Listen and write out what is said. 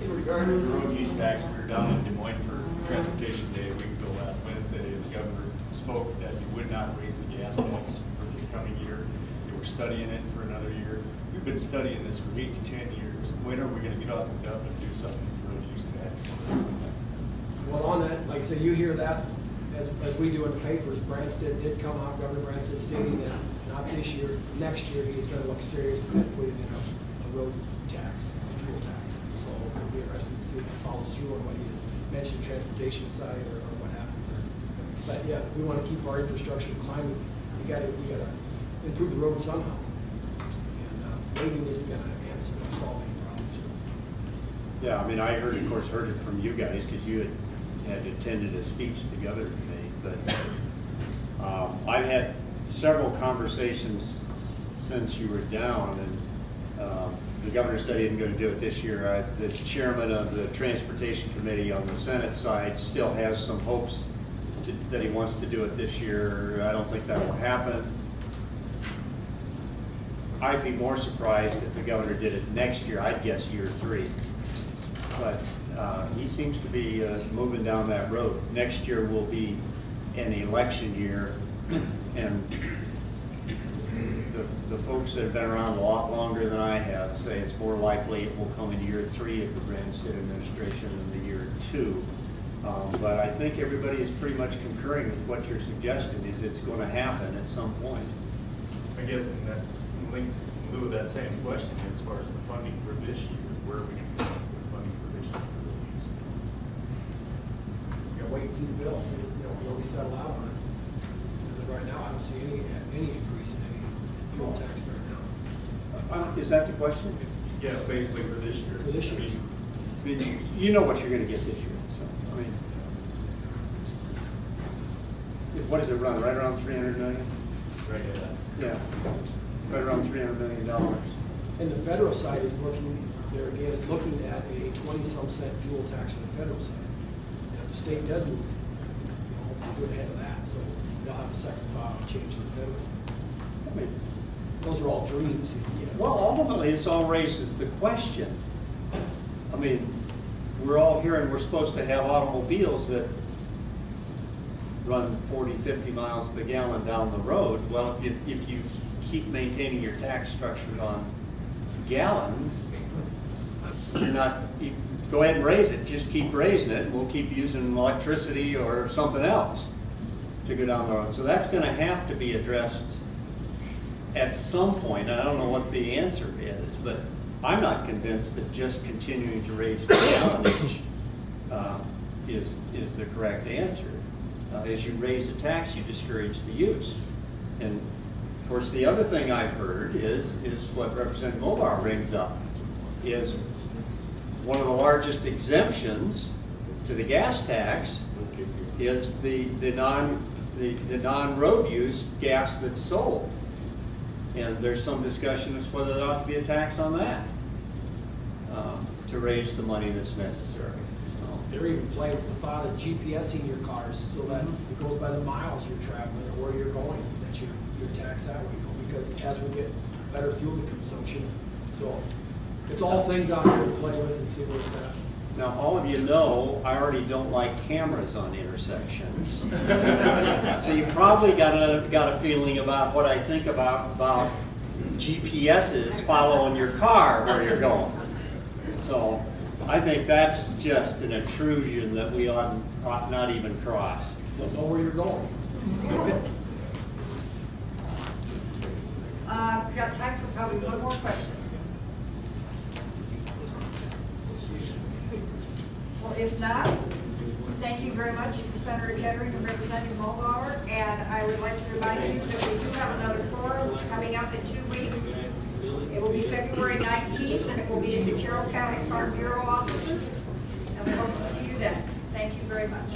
In regard to the road use tax, we were down in Des Moines for Transportation Day a week ago last Wednesday. The governor spoke that he would not raise the gas tax for this coming year. They were studying it for another year. We've been studying this for 8 to 10 years. When are we going to get off the duff and do something with the road use tax? Well, on that, like I said, you hear that as we do in the papers. Branstad did come out, Governor Branstad stating that not this year, next year he's going to look serious at putting in a road tax, a fuel tax. So it'll be interesting to see if it follows through on what he has mentioned, transportation side or what happens there. But yeah, if we want to keep our infrastructure climbing, we got to improve the road somehow. And waiting isn't going to answer or solve any problems. Yeah, I mean, I heard it from you guys because you had attended a speech the governor made, but I've had several conversations since you were down, and the governor said he isn't going to do it this year. The chairman of the Transportation Committee on the Senate side still has some hopes that he wants to do it this year. I don't think that will happen. I'd be more surprised if the governor did it next year. I'd guess year 3. But he seems to be moving down that road. Next year will be an election year, and the folks that have been around a lot longer than I have say it's more likely it will come in year 3 of the Branstad administration than the year 2. But I think everybody is pretty much concurring with what you're suggesting, is it's going to happen at some point. I guess in that linked in lieu of that same question, as far as the funding for this year, where are we going to get the funding for this year for road use? You got to wait and see the bill, so where we settle out on it. Because right now, I don't see any increase in any fuel tax right now. Is that the question? Yeah, basically for this year. For this year. I mean, you know what you're going to get this year. So, I mean, what does it run? Right around 300 million? Right, yeah. Right around $300 million. And the federal side is looking at a 20-some cent fuel tax for the federal side. And if the state does move, hopefully good ahead of that, so they'll have a second thought of changing the federal. I mean, those are all dreams. Well, ultimately, this all raises the question. I mean, we're all hearing we're supposed to have automobiles that run 40, 50 miles per gallon down the road. Well, if you keep maintaining your tax structure on gallons, go ahead and raise it. Just keep raising it. We'll keep using electricity or something else to go down the road. So that's going to have to be addressed at some point. I don't know what the answer is, but I'm not convinced that just continuing to raise the gallonage is the correct answer. As you raise the tax, you discourage the use. And of course, the other thing I've heard is what Representative Mulbauer brings up, is one of the largest exemptions to the gas tax is the non-road use gas that's sold. And there's some discussion as to whether there ought to be a tax on that to raise the money that's necessary. They're even playing with the thought of GPSing your cars so that it goes by the miles you're traveling or where you're going, that you're taxed that way. Because as we get better fuel consumption, so it's all things out there to play with and see where it's at. Now, all of you know I already don't like cameras on intersections. So you probably got a feeling about what I think about GPSs following your car where you're going. So I think that's just an intrusion that we ought not even cross. Don't know where you're going. We've got time for probably one more question. Well, if not, thank you very much for Senator Kettering and Representative Mulbauer. And I would like to remind you that we do have another forum coming up in 2 weeks. It will be February 19th, and it will be in the Carroll County Farm Bureau offices. And we hope to see you then. Thank you very much.